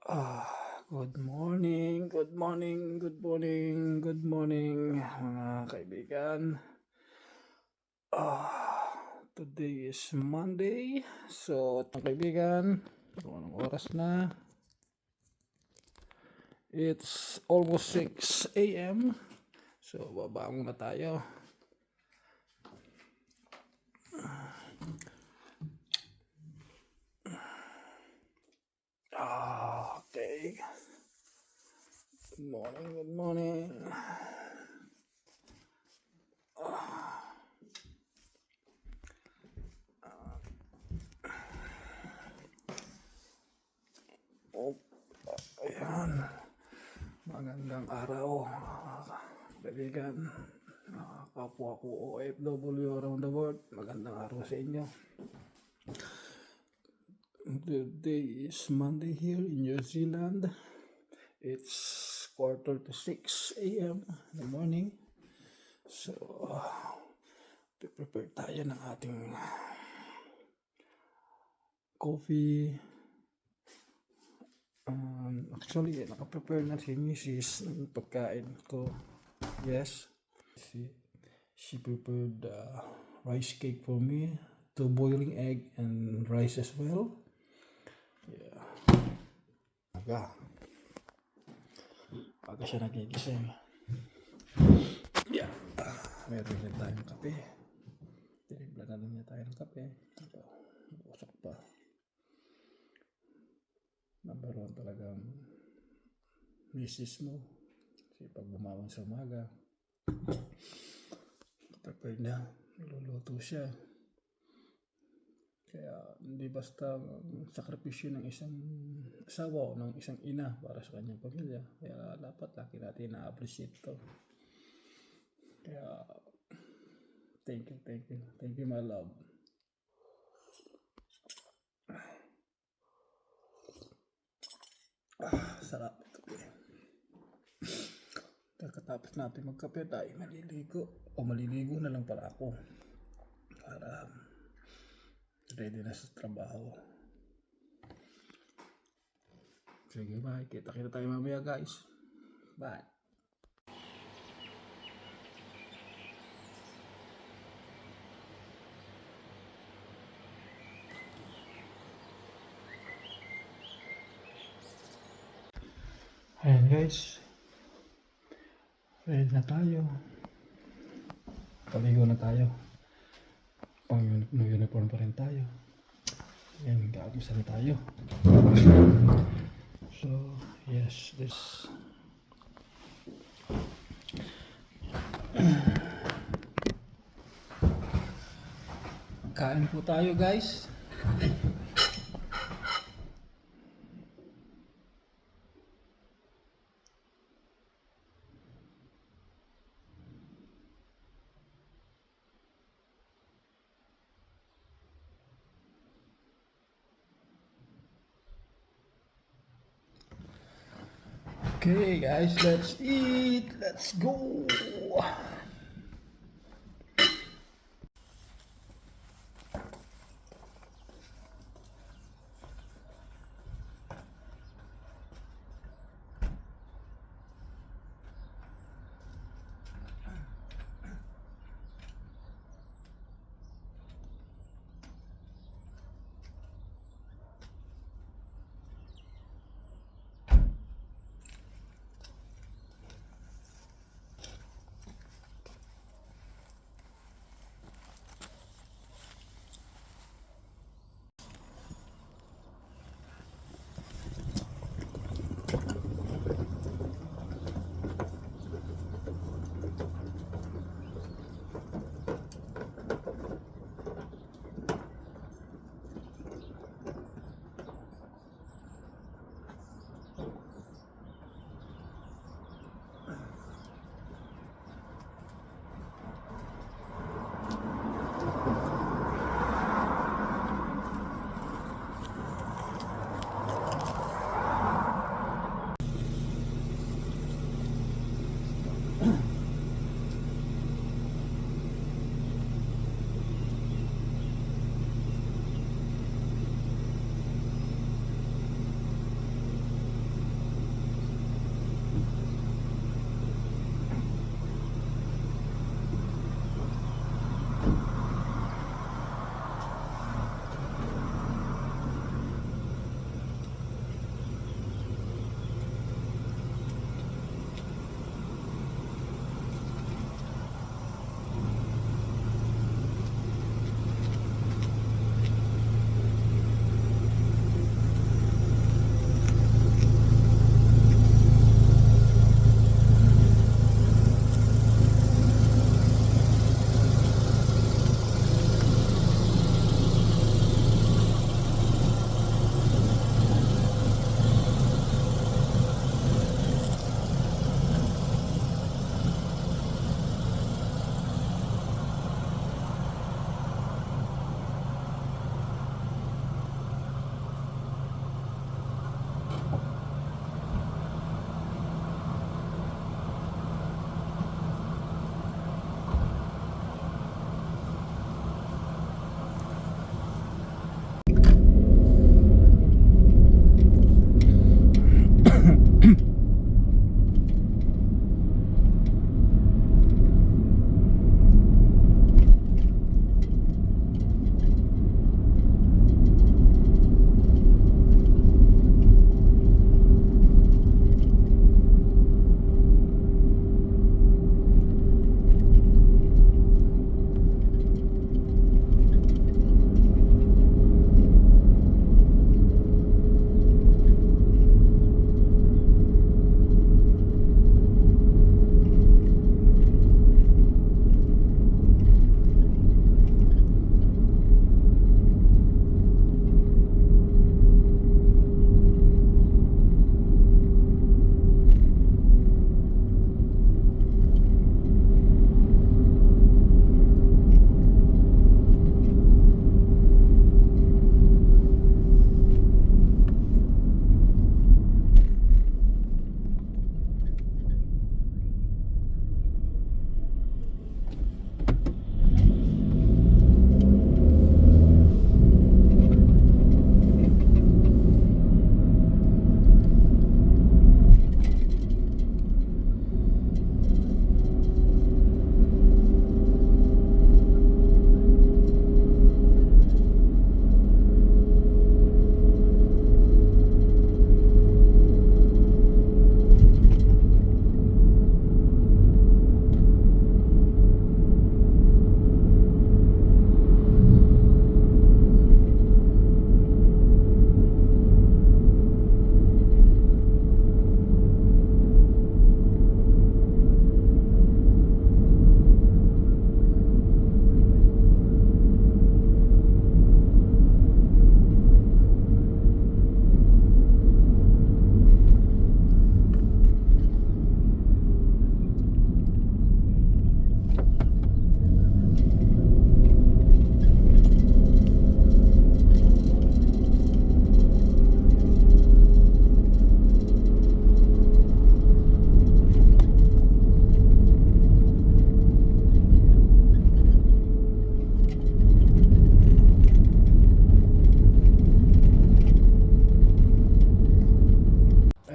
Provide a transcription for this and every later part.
Good morning, good morning, good morning, good morning mga kaibigan. Today is Monday. So, mga kaibigan, kung anong oras na? It's almost 6 a.m. So, babangon na tayo. Okay. Good morning, good morning. Ayan. Magandang araw, mga kaibigan. Kapwa ko OFW around the world. Magandang araw sa inyo. Today is Monday here in New Zealand. It's 5:45 a.m. in the morning. So, prepare tayo ng ating coffee. Actually, nakaprepare na si Mrs. ng pagkain ko. Yes. She prepared rice cake for me, 2 boiling egg and rice as well. Yeah. Aga siya nagigising. Yeah. Meron din tayong kape. Tinimpla na lang niya tayo ng kape. Usok pa. Number 1 talagang misis mo. Kasi pag bumawan sa umaga, prepare na, niluluto siya. Kaya hindi basta sakripisyo ng isang asawa o ng isang ina para sa kanyang pamilya. Kaya dapat laki natin na-appreciate to. Kaya thank you my love. Sarap ito. Pagkatapos natin magkape tayo maliligo na lang para ako para ready na sa trabaho. Sige, bye. Kita tayo mamaya, guys. Bye. Ayan, guys. Ready na tayo. Paligo na tayo. Pang-uniform pa rin tayo. Ayan, gagisa na tayo. So, yes, this. Kain po tayo, guys. Okay, guys, let's eat. Let's go.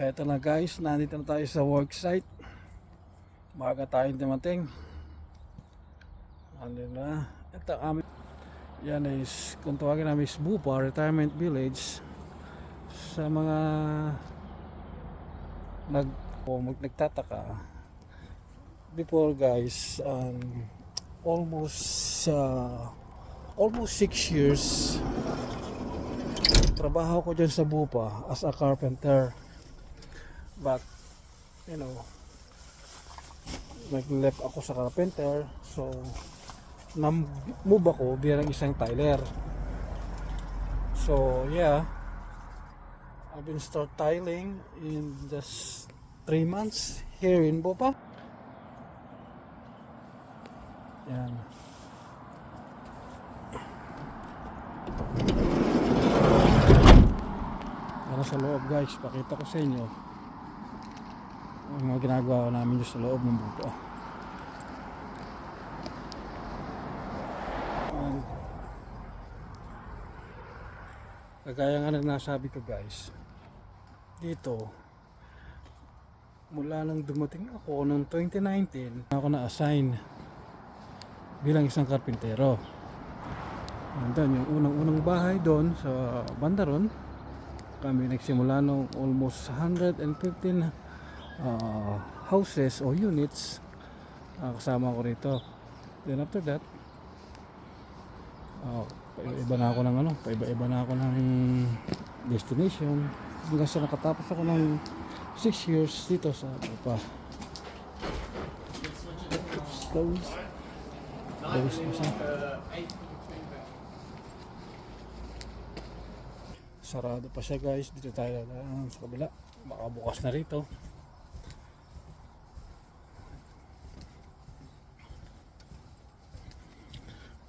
eto na guys, nandito na tayo sa work site. Maaga tayong dumating. Ano na? Ito amin. Yan is, kung tawagin namin is Bupa Retirement Village. Sa mga nagtataka. Before guys, almost 6 years trabaho ko dyan sa Bupa as a carpenter, but you know, nag-left ako sa carpenter, so na-move ako bilang isang tiler. So yeah, I've been start tiling in just 3 months here in Bupa. Yan. Sa loob guys, pakita ko sa inyo ang mga ginagawa namin dito sa loob ng Bupa. Kagaya nga na nasabi ko guys, dito mula nang dumating ako noong 2019 ako na-assign bilang isang karpintero. Andun yung unang bahay doon sa Bandaron. Kami nagsimula nung almost 115 houses o units, kasama ko rito. Then after that, paiba-iba na ako ng destination hanggang sa nakatapos ako ng 6 years dito sa Bupa. Close mo siya. Sarado pa siya guys. Dito tayo sa kabila, baka bukas na rito.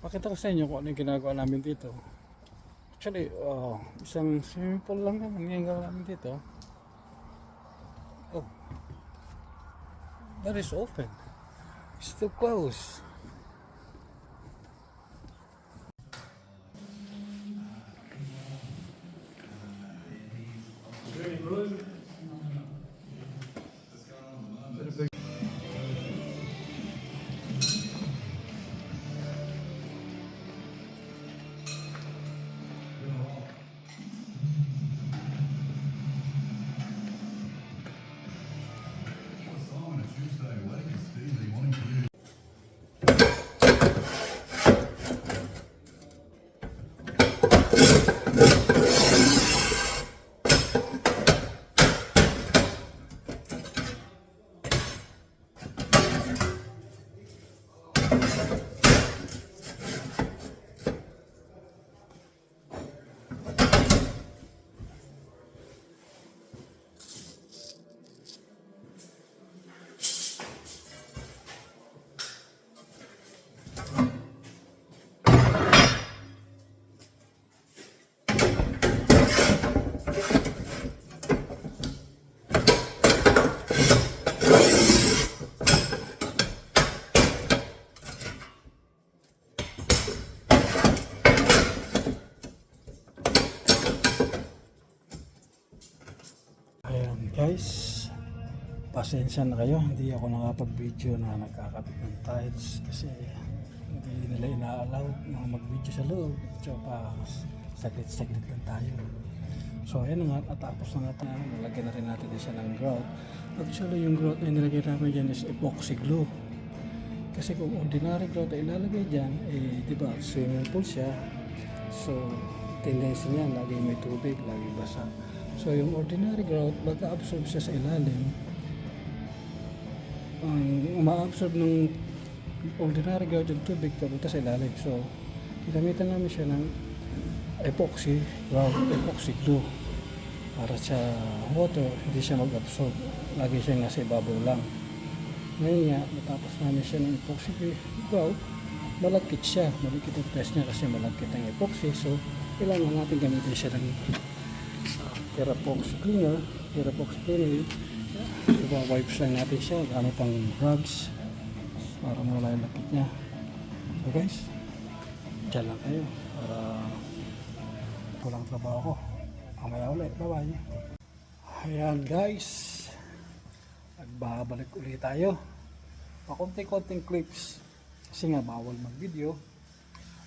Pakita ko sa inyo kung ano yung ginagawa namin dito. Actually, isang swimming pool lang naman yung ginagawa namin dito. Oh, that is open, it's still closed. Guys, pasensya na kayo, hindi ako nakapag-video na nagkakabit ng tiles kasi hindi nila ina-allow na mag-video sa loob. So pa saglit-saglit lang tayo. So ayan na nga, tapos na natin, nalagyan na rin natin siya ng grout. Actually yung grout na nilagay namin dyan is epoxy glue. Kasi kung ordinary grout na ilalagay dyan, diba swimming pool siya, so tendency niya lagi may tubig, lagi basa. So yung ordinary grout, magka-absorb siya sa ilalim. Ma-absorb ng ordinary grout yung tubig papunta sa ilalim. So ginamitan namin siya ng epoxy grout, epoxy glue, para sa water hindi siya mag-absorb, lagi siya nasa ibabaw lang. Ngayon nga, natapos namin siya ng epoxy grout, malagkit siya, malagkit ang test niya kasi malagkit ang epoxy. So kailangan natin gamitin siya ng Therapox cleaner. Iba-wipes lang natin siya gamit ang rugs para mawala yung lapit niya. So guys, dyan lang kayo para walang trabaho ko. Mamaya ulit, bye bye. Ayan guys, nagbabalik ulit tayo. Pakunti-kunting clips kasi nga bawal mag-video.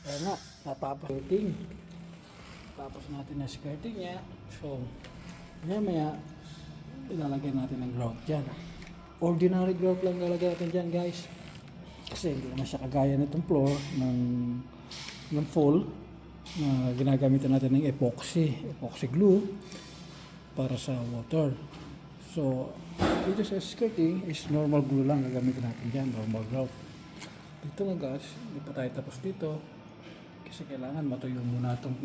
Kaya nga, natapos skirting. Tapos natin na skirting niya. So, maya ilalagay natin ng grout dyan. Ordinary grout lang ilalagay natin dyan guys. Kasi hindi naman siya kagaya nitong floor ng full na ginagamit natin ng epoxy glue para sa water. So, dito sa skirting is normal glue lang gagamitin natin dyan, normal grout. Dito nga guys, hindi pa tayo tapos dito kasi kailangan matuyo muna itong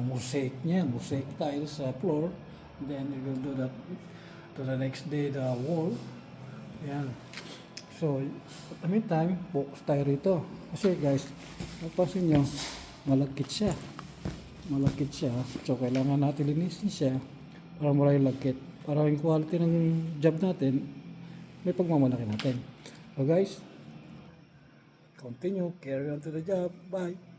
mosaic niya, mosaic tiles sa floor. Then we will do that to the next day, the wall. Ayan. So, at the meantime, focus tayo rito. Kasi guys, napansin nyo, malagkit siya. So, kailangan natin linisin siya para mula yung lagkit. Para yung quality ng job natin, may pagmamalaki natin. So guys, continue, carry on to the job. Bye!